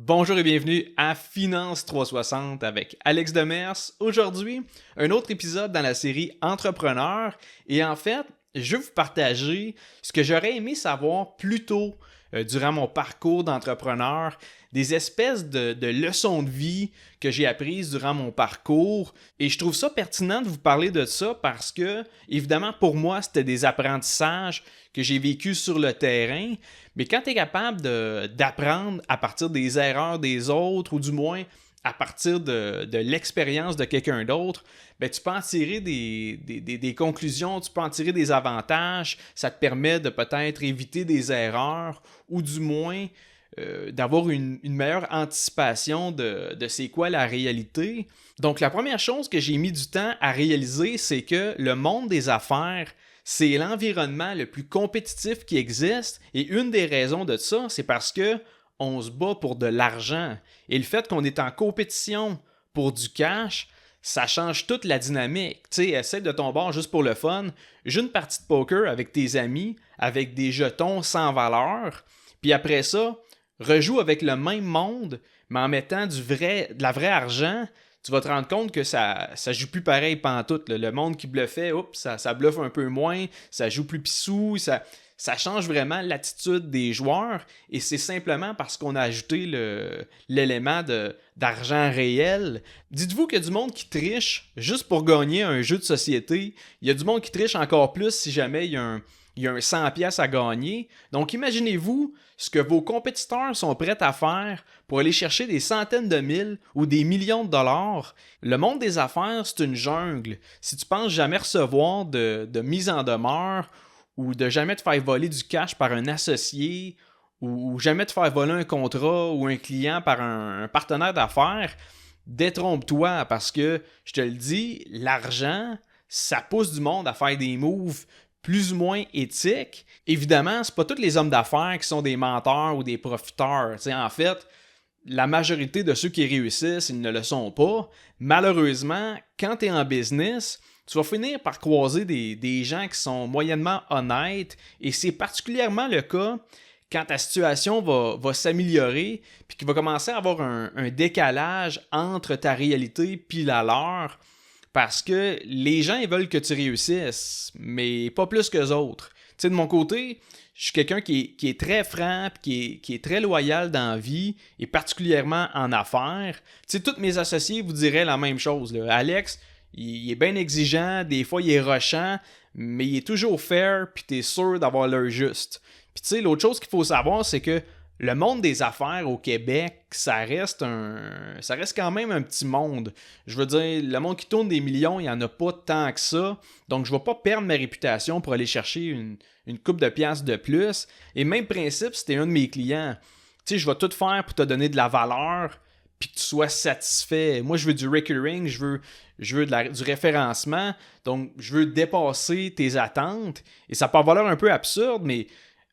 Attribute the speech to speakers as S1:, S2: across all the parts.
S1: Bonjour et bienvenue à Finance 360 avec Alex Demers. Aujourd'hui, un autre épisode dans la série Entrepreneur. Et en fait, je vais vous partager ce que j'aurais aimé savoir plus tôt durant mon parcours d'entrepreneur, des espèces de leçons de vie que j'ai apprises durant mon parcours. Et je trouve ça pertinent de vous parler de ça parce que, évidemment, pour moi, c'était des apprentissages que j'ai vécus sur le terrain. Mais quand tu es capable d'apprendre à partir des erreurs des autres, ou du moins à partir de l'expérience de quelqu'un d'autre, ben, tu peux en tirer des conclusions, tu peux en tirer des avantages, ça te permet de peut-être éviter des erreurs, ou du moins d'avoir une meilleure anticipation de c'est quoi la réalité. Donc la première chose que j'ai mis du temps à réaliser, c'est que le monde des affaires, c'est l'environnement le plus compétitif qui existe, et une des raisons de ça, c'est parce que on se bat pour de l'argent. Et le fait qu'on est en compétition pour du cash, ça change toute la dynamique. Tu sais, essaie de ton bord juste pour le fun. Joue une partie de poker avec tes amis, avec des jetons sans valeur, puis après ça, rejoue avec le même monde, mais en mettant de la vraie argent. Tu vas te rendre compte que ça joue plus pareil pantoute. Le monde qui bluffait, ça bluffe un peu moins, ça joue plus pissou, ça change vraiment l'attitude des joueurs, et c'est simplement parce qu'on a ajouté l'élément d'argent réel. Dites-vous qu'il y a du monde qui triche juste pour gagner un jeu de société. Il y a du monde qui triche encore plus si jamais il y a un 100$ à gagner. Donc imaginez-vous ce que vos compétiteurs sont prêts à faire pour aller chercher des centaines de mille ou des millions de dollars. Le monde des affaires, c'est une jungle. Si tu penses jamais recevoir de mise en demeure, ou de jamais te faire voler du cash par un associé, ou jamais te faire voler un contrat ou un client par un partenaire d'affaires, détrompe-toi, parce que, je te le dis, l'argent, ça pousse du monde à faire des moves plus ou moins éthiques. Évidemment, c'est pas tous les hommes d'affaires qui sont des menteurs ou des profiteurs. T'sais, en fait, la majorité de ceux qui réussissent, ils ne le sont pas. Malheureusement, quand tu es en business, tu vas finir par croiser des gens qui sont moyennement honnêtes, et c'est particulièrement le cas quand ta situation va s'améliorer, puis qu'il va commencer à avoir un décalage entre ta réalité et la leur, parce que les gens ils veulent que tu réussisses, mais pas plus qu'eux autres. Tu sais, de mon côté, je suis quelqu'un qui est très franc, qui est très loyal dans la vie, et particulièrement en affaires. Tu sais, tous mes associés vous diraient la même chose, là. Alex, il est bien exigeant, des fois il est rushant, mais il est toujours fair, puis t'es sûr d'avoir l'heure juste. Puis tu sais, l'autre chose qu'il faut savoir, c'est que le monde des affaires au Québec, ça reste quand même un petit monde. Je veux dire, le monde qui tourne des millions, il n'y en a pas tant que ça. Donc, je ne vais pas perdre ma réputation pour aller chercher une couple de piastres de plus. Et même principe, si tu es un de mes clients, tu sais, je vais tout faire pour te donner de la valeur, puis que tu sois satisfait. Moi, je veux du recurring, je veux du référencement. Donc, je veux dépasser tes attentes. Et ça peut avoir l'air un peu absurde, mais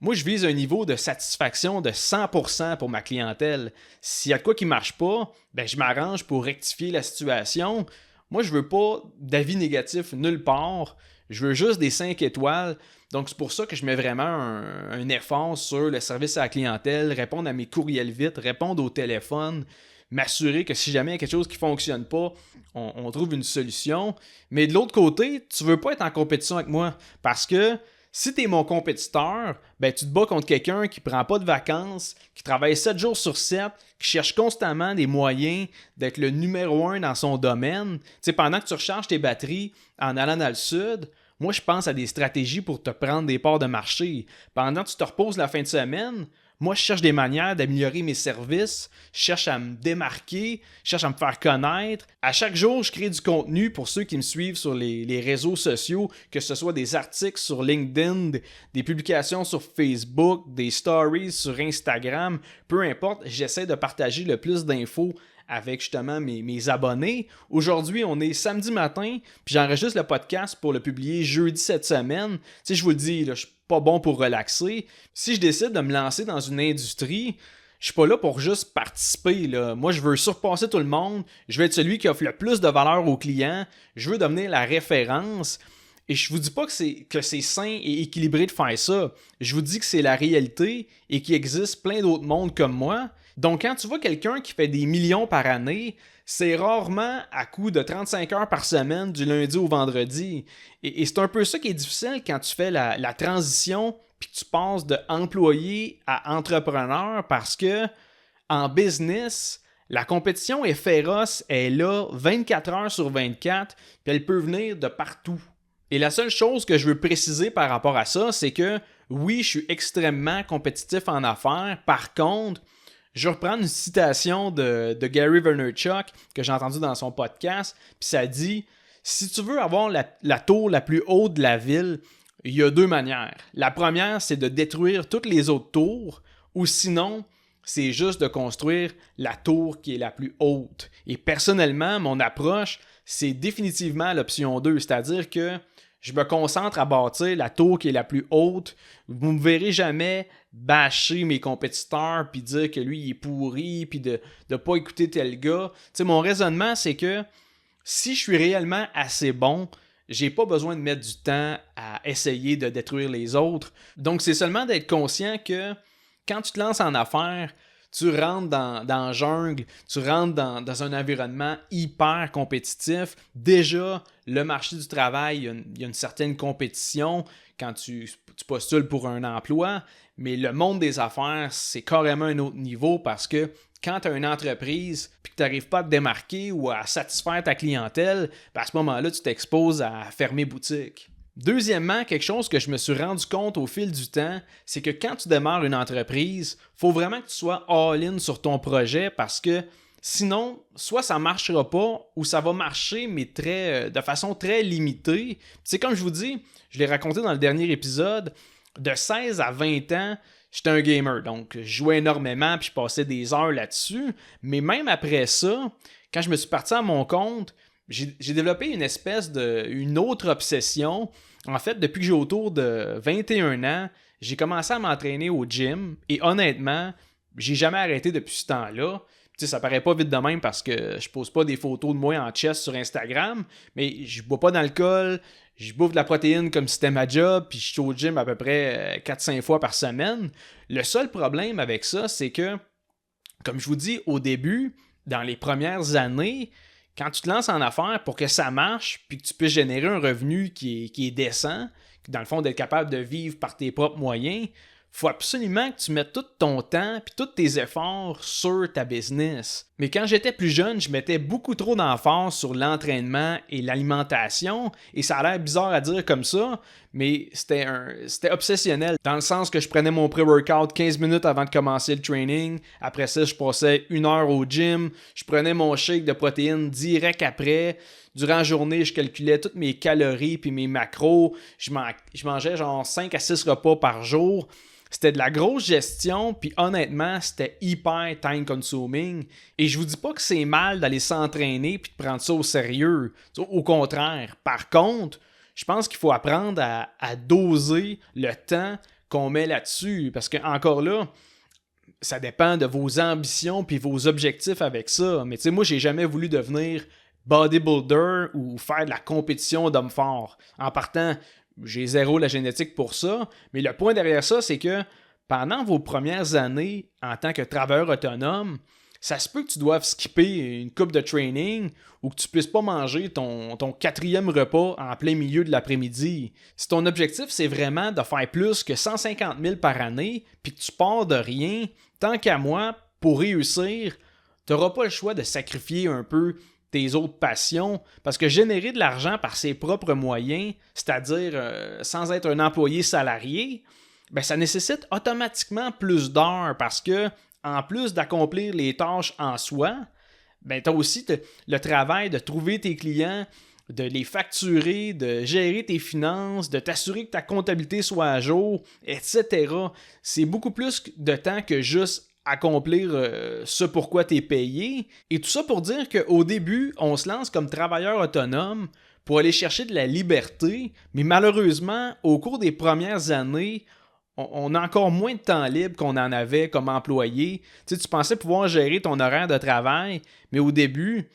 S1: moi, je vise un niveau de satisfaction de 100% pour ma clientèle. S'il y a de quoi qui ne marche pas, ben, je m'arrange pour rectifier la situation. Moi, je veux pas d'avis négatif nulle part. Je veux juste des 5 étoiles. Donc, c'est pour ça que je mets vraiment un effort sur le service à la clientèle, répondre à mes courriels vite, répondre au téléphone, m'assurer que si jamais il y a quelque chose qui ne fonctionne pas, on trouve une solution. Mais de l'autre côté, tu ne veux pas être en compétition avec moi, parce que si tu es mon compétiteur, ben tu te bats contre quelqu'un qui ne prend pas de vacances, qui travaille 7 jours sur 7, qui cherche constamment des moyens d'être le numéro 1 dans son domaine. Tu sais, pendant que tu recharges tes batteries en allant dans le sud, moi je pense à des stratégies pour te prendre des parts de marché. Pendant que tu te reposes la fin de semaine, moi, je cherche des manières d'améliorer mes services, je cherche à me démarquer, je cherche à me faire connaître. À chaque jour, je crée du contenu pour ceux qui me suivent sur les réseaux sociaux, que ce soit des articles sur LinkedIn, des publications sur Facebook, des stories sur Instagram, peu importe, j'essaie de partager le plus d'infos avec justement mes abonnés. Aujourd'hui, on est samedi matin, puis j'enregistre le podcast pour le publier jeudi cette semaine. Tu sais, je vous le dis, là, je suis pas bon pour relaxer. Si je décide de me lancer dans une industrie, je suis pas là pour juste participer, là. Moi, je veux surpasser tout le monde. Je veux être celui qui offre le plus de valeur aux clients. Je veux devenir la référence. Et je vous dis pas que c'est sain et équilibré de faire ça. Je vous dis que c'est la réalité et qu'il existe plein d'autres mondes comme moi. Donc, quand tu vois quelqu'un qui fait des millions par année, c'est rarement à coup de 35 heures par semaine du lundi au vendredi. Et c'est un peu ça qui est difficile quand tu fais la transition puis que tu passes de employé à entrepreneur parce que en business, la compétition est féroce, elle est là 24 heures sur 24, puis elle peut venir de partout. Et la seule chose que je veux préciser par rapport à ça, c'est que oui, je suis extrêmement compétitif en affaires. Par contre, je reprends une citation de Gary Vaynerchuk que j'ai entendue dans son podcast, puis ça dit « Si tu veux avoir la tour la plus haute de la ville, il y a deux manières. La première, c'est de détruire toutes les autres tours, ou sinon, c'est juste de construire la tour qui est la plus haute. » Et personnellement, mon approche, c'est définitivement l'option 2, c'est-à-dire que je me concentre à bâtir la tour qui est la plus haute. Vous ne me verrez jamais bâcher mes compétiteurs puis dire que lui il est pourri puis de ne pas écouter tel gars. Tu sais, mon raisonnement, c'est que si je suis réellement assez bon, j'ai pas besoin de mettre du temps à essayer de détruire les autres. Donc, c'est seulement d'être conscient que quand tu te lances en affaires, tu rentres dans la jungle, tu rentres dans un environnement hyper compétitif. Déjà, le marché du travail, il y a une certaine compétition quand tu postules pour un emploi, mais le monde des affaires, c'est carrément un autre niveau parce que quand tu as une entreprise et que tu n'arrives pas à te démarquer ou à satisfaire ta clientèle, ben à ce moment-là, tu t'exposes à fermer boutique. Deuxièmement, quelque chose que je me suis rendu compte au fil du temps, c'est que quand tu démarres une entreprise, il faut vraiment que tu sois all-in sur ton projet parce que sinon, soit ça ne marchera pas ou ça va marcher, mais de façon très limitée. C'est comme je vous dis, je l'ai raconté dans le dernier épisode, de 16 à 20 ans, j'étais un gamer, donc je jouais énormément puis je passais des heures là-dessus. Mais même après ça, quand je me suis parti à mon compte, j'ai développé une autre obsession. En fait, depuis que j'ai autour de 21 ans, j'ai commencé à m'entraîner au gym et honnêtement, j'ai jamais arrêté depuis ce temps-là. Tu sais, ça paraît pas vite de même parce que je pose pas des photos de moi en chest sur Instagram, mais je bois pas d'alcool, je bouffe de la protéine comme si c'était ma job, puis je suis au gym à peu près 4-5 fois par semaine. Le seul problème avec ça, c'est que, comme je vous dis au début, dans les premières années, quand tu te lances en affaires pour que ça marche puis que tu puisses générer un revenu qui est décent, dans le fond d'être capable de vivre par tes propres moyens, il faut absolument que tu mettes tout ton temps puis tous tes efforts sur ta business. Mais quand j'étais plus jeune, je mettais beaucoup trop d'emphase sur l'entraînement et l'alimentation et ça a l'air bizarre à dire comme ça, mais c'était obsessionnel dans le sens que je prenais mon pré-workout 15 minutes avant de commencer le training. Après ça, je passais 1 heure au gym. Je prenais mon shake de protéines direct après. Durant la journée, je calculais toutes mes calories puis mes macros. Je mangeais genre 5 à 6 repas par jour. C'était de la grosse gestion, puis honnêtement, c'était hyper time-consuming. Et je vous dis pas que c'est mal d'aller s'entraîner puis de prendre ça au sérieux. Au contraire. Par contre, je pense qu'il faut apprendre à doser le temps qu'on met là-dessus. Parce que encore là, ça dépend de vos ambitions puis vos objectifs avec ça. Mais tu sais, moi, j'ai jamais voulu devenir bodybuilder ou faire de la compétition d'hommes forts. En partant, j'ai zéro la génétique pour ça, mais le point derrière ça, c'est que pendant vos premières années en tant que travailleur autonome, ça se peut que tu doives skipper une coupe de training ou que tu puisses pas manger ton 4e repas en plein milieu de l'après-midi. Si ton objectif, c'est vraiment de faire plus que 150 000 par année puis que tu pars de rien, tant qu'à moi, pour réussir, tu n'auras pas le choix de sacrifier un peu tes autres passions, parce que générer de l'argent par ses propres moyens, c'est-à-dire sans être un employé salarié, ben ça nécessite automatiquement plus d'heures parce que, en plus d'accomplir les tâches en soi, ben tu as aussi le travail de trouver tes clients, de les facturer, de gérer tes finances, de t'assurer que ta comptabilité soit à jour, etc. C'est beaucoup plus de temps que juste accomplir ce pourquoi tu es payé. Et tout ça pour dire qu'au début, on se lance comme travailleur autonome pour aller chercher de la liberté, mais malheureusement, au cours des premières années, on a encore moins de temps libre qu'on en avait comme employé. Tu sais, tu pensais pouvoir gérer ton horaire de travail, mais au début,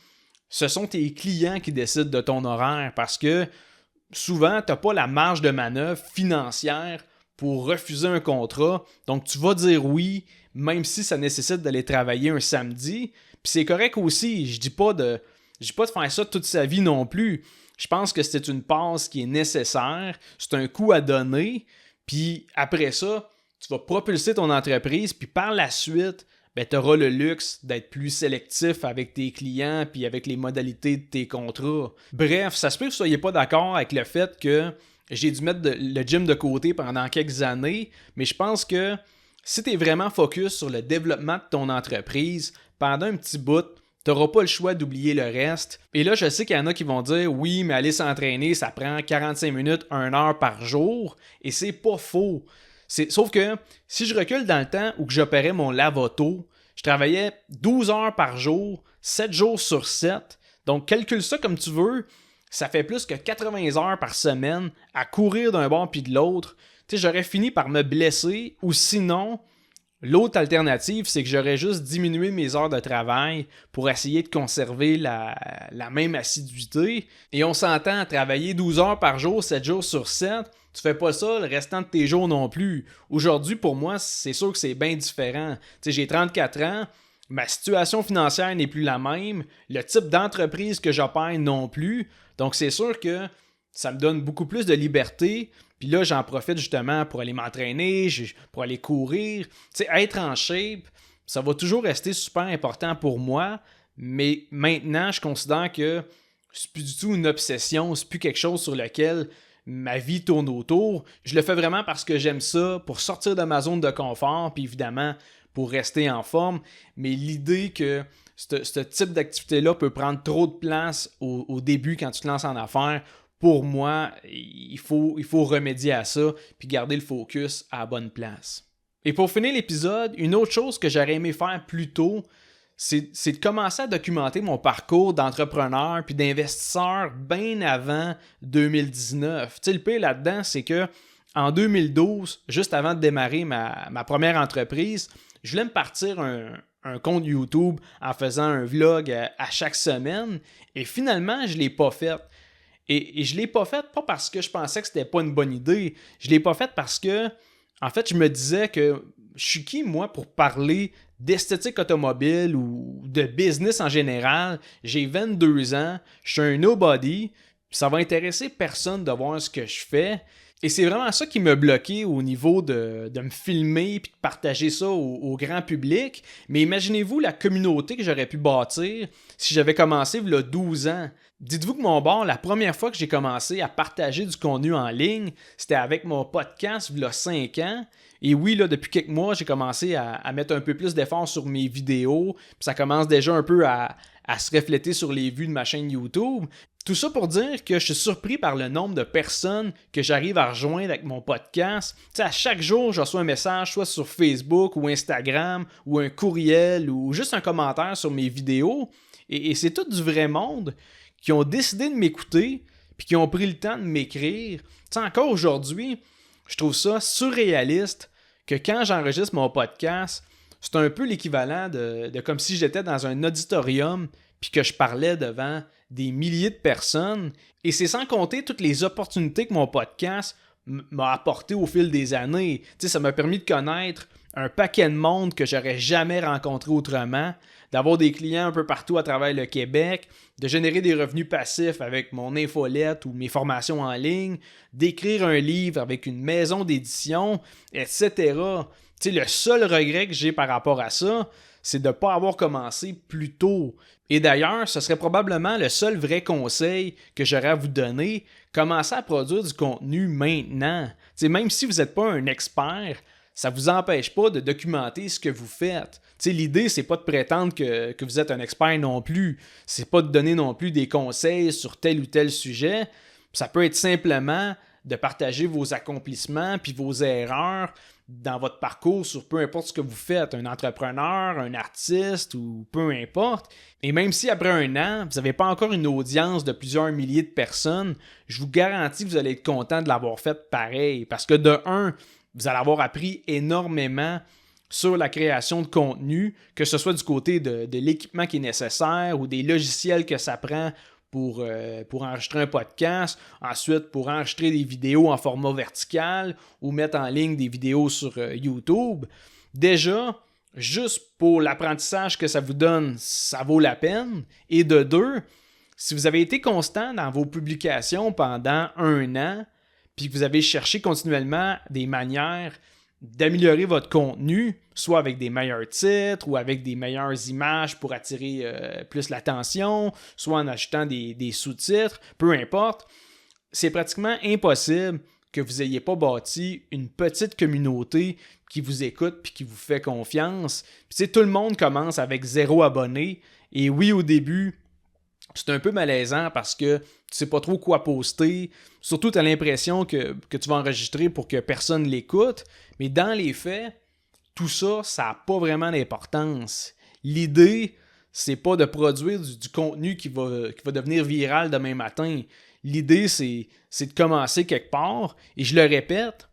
S1: ce sont tes clients qui décident de ton horaire parce que souvent, tu n'as pas la marge de manœuvre financière pour refuser un contrat. Donc, tu vas dire oui, même si ça nécessite d'aller travailler un samedi. Puis c'est correct aussi, je dis pas de faire ça toute sa vie non plus. Je pense que c'est une passe qui est nécessaire, c'est un coup à donner, puis après ça, tu vas propulser ton entreprise, puis par la suite, tu auras le luxe d'être plus sélectif avec tes clients puis avec les modalités de tes contrats. Bref, ça se peut que vous ne soyez pas d'accord avec le fait que j'ai dû mettre le gym de côté pendant quelques années, mais je pense que si tu es vraiment focus sur le développement de ton entreprise, pendant un petit bout, tu n'auras pas le choix d'oublier le reste. Et là, je sais qu'il y en a qui vont dire « Oui, mais aller s'entraîner, ça prend 45 minutes, 1 heure par jour. » Et c'est pas faux. Sauf que si je recule dans le temps où j'opérais mon lave-auto, je travaillais 12 heures par jour, 7 jours sur 7. Donc, calcule ça comme tu veux. Ça fait plus que 80 heures par semaine à courir d'un bord puis de l'autre. Tu sais, j'aurais fini par me blesser ou sinon, l'autre alternative, c'est que j'aurais juste diminué mes heures de travail pour essayer de conserver la même assiduité. Et on s'entend à travailler 12 heures par jour, 7 jours sur 7. Tu fais pas ça le restant de tes jours non plus. Aujourd'hui, pour moi, c'est sûr que c'est bien différent. Tu sais, j'ai 34 ans, ma situation financière n'est plus la même, le type d'entreprise que j'opère non plus. Donc, c'est sûr que ça me donne beaucoup plus de liberté. Puis là, j'en profite justement pour aller m'entraîner, pour aller courir. Tu sais, être en shape, ça va toujours rester super important pour moi. Mais maintenant, je considère que c'est plus du tout une obsession, c'est plus quelque chose sur lequel ma vie tourne autour. Je le fais vraiment parce que j'aime ça, pour sortir de ma zone de confort, puis évidemment, pour rester en forme. Mais l'idée que ce type d'activité-là peut prendre trop de place au début quand tu te lances en affaires, pour moi, il faut remédier à ça puis garder le focus à la bonne place. Et pour finir l'épisode, une autre chose que j'aurais aimé faire plus tôt, c'est de commencer à documenter mon parcours d'entrepreneur puis d'investisseur bien avant 2019. Tu sais, le pire là-dedans, c'est que en 2012, juste avant de démarrer ma première entreprise, je voulais me partir un compte YouTube en faisant un vlog à chaque semaine. Et finalement, je ne l'ai pas fait. Et je ne l'ai pas fait pas parce que je pensais que c'était pas une bonne idée. Je ne l'ai pas fait parce que, en fait, je me disais que je suis qui, moi, pour parler d'esthétique automobile ou de business en général. J'ai 22 ans, je suis un nobody, ça va intéresser personne de voir ce que je fais. Et c'est vraiment ça qui m'a bloqué au niveau de me filmer et de partager ça au grand public. Mais imaginez-vous la communauté que j'aurais pu bâtir si j'avais commencé il y a 12 ans. Dites-vous que mon bord, la première fois que j'ai commencé à partager du contenu en ligne, c'était avec mon podcast il y a 5 ans. Et oui, là, depuis quelques mois, j'ai commencé à mettre un peu plus d'efforts sur mes vidéos. Puis ça commence déjà un peu à se refléter sur les vues de ma chaîne YouTube. Tout ça pour dire que je suis surpris par le nombre de personnes que j'arrive à rejoindre avec mon podcast. Tu sais, à chaque jour, je reçois un message, soit sur Facebook ou Instagram, ou un courriel, ou juste un commentaire sur mes vidéos. Et c'est tout du vrai monde qui ont décidé de m'écouter, puis qui ont pris le temps de m'écrire. Tu sais, encore aujourd'hui, je trouve ça surréaliste que quand j'enregistre mon podcast, c'est un peu l'équivalent de comme si j'étais dans un auditorium puis que je parlais devant des milliers de personnes. Et c'est sans compter toutes les opportunités que mon podcast m'a apporté au fil des années. Tu sais, ça m'a permis de connaître un paquet de monde que j'aurais jamais rencontré autrement, d'avoir des clients un peu partout à travers le Québec, de générer des revenus passifs avec mon infolette ou mes formations en ligne, d'écrire un livre avec une maison d'édition, etc. Tu sais, le seul regret que j'ai par rapport à ça, c'est de ne pas avoir commencé plus tôt. Et d'ailleurs, ce serait probablement le seul vrai conseil que j'aurais à vous donner. Commencez à produire du contenu maintenant. Tu sais, même si vous n'êtes pas un expert, ça ne vous empêche pas de documenter ce que vous faites. Tu sais, l'idée, c'est pas de prétendre que vous êtes un expert non plus. C'est pas de donner non plus des conseils sur tel ou tel sujet. Ça peut être simplement de partager vos accomplissements puis vos erreurs dans votre parcours sur peu importe ce que vous faites, un entrepreneur, un artiste ou peu importe. Et même si après 1 an, vous n'avez pas encore une audience de plusieurs milliers de personnes, je vous garantis que vous allez être content de l'avoir fait pareil. Parce que de un, vous allez avoir appris énormément sur la création de contenu, que ce soit du côté de l'équipement qui est nécessaire ou des logiciels que ça prend pour enregistrer un podcast, ensuite pour enregistrer des vidéos en format vertical ou mettre en ligne des vidéos sur YouTube. Déjà, juste pour l'apprentissage que ça vous donne, ça vaut la peine. Et de deux, si vous avez été constant dans vos publications pendant 1 an, puis que vous avez cherché continuellement des manières d'améliorer votre contenu, soit avec des meilleurs titres ou avec des meilleures images pour attirer plus l'attention, soit en ajoutant des sous-titres, peu importe, c'est pratiquement impossible que vous n'ayez pas bâti une petite communauté qui vous écoute puis qui vous fait confiance. Puis, tout le monde commence avec 0 abonnés. Et oui, au début, c'est un peu malaisant parce que tu sais pas trop quoi poster. Surtout, tu as l'impression que tu vas enregistrer pour que personne l'écoute. Mais dans les faits, tout ça, ça n'a pas vraiment d'importance. L'idée, c'est pas de produire du contenu qui va devenir viral demain matin. L'idée, c'est de commencer quelque part. Et je le répète,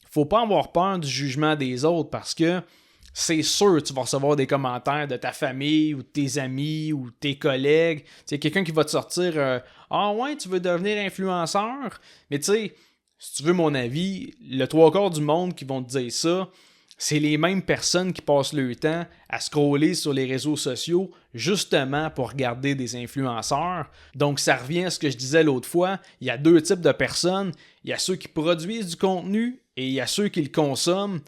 S1: faut pas avoir peur du jugement des autres parce que c'est sûr que tu vas recevoir des commentaires de ta famille ou de tes amis ou de tes collègues. C'est quelqu'un qui va te sortir Ah ouais, tu veux devenir influenceur? Mais tu sais, si tu veux mon avis, le 3/4 du monde qui vont te dire ça, c'est les mêmes personnes qui passent leur temps à scroller sur les réseaux sociaux justement pour regarder des influenceurs. Donc, ça revient à ce que je disais l'autre fois. Il y a 2 types de personnes. Il y a ceux qui produisent du contenu et il y a ceux qui le consomment.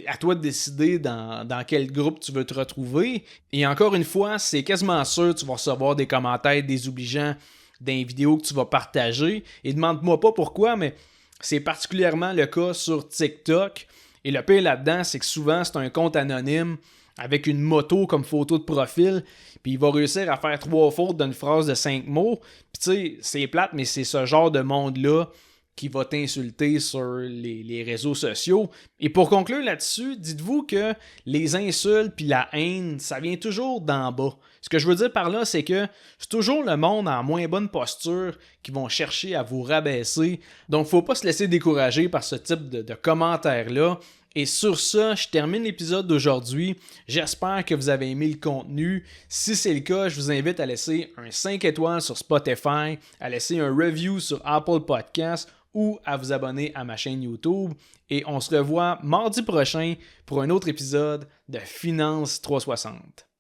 S1: À toi de décider dans quel groupe tu veux te retrouver. Et encore une fois, c'est quasiment sûr que tu vas recevoir des commentaires désobligeants dans les vidéos que tu vas partager. Et demande-moi pas pourquoi, mais c'est particulièrement le cas sur TikTok. Et le pire là-dedans, c'est que souvent, c'est un compte anonyme avec une moto comme photo de profil, puis il va réussir à faire 3 fautes d'une phrase de 5 mots. Puis tu sais, c'est plate, mais c'est ce genre de monde-là qui va t'insulter sur les réseaux sociaux. Et pour conclure là-dessus, dites-vous que les insultes puis la haine, ça vient toujours d'en bas. Ce que je veux dire par là, c'est que c'est toujours le monde en moins bonne posture qui vont chercher à vous rabaisser. Donc, faut pas se laisser décourager par ce type de commentaires-là. Et sur ça, je termine l'épisode d'aujourd'hui. J'espère que vous avez aimé le contenu. Si c'est le cas, je vous invite à laisser un 5 étoiles sur Spotify, à laisser un review sur Apple Podcasts ou à vous abonner à ma chaîne YouTube. Et on se revoit mardi prochain pour un autre épisode de Finance 360.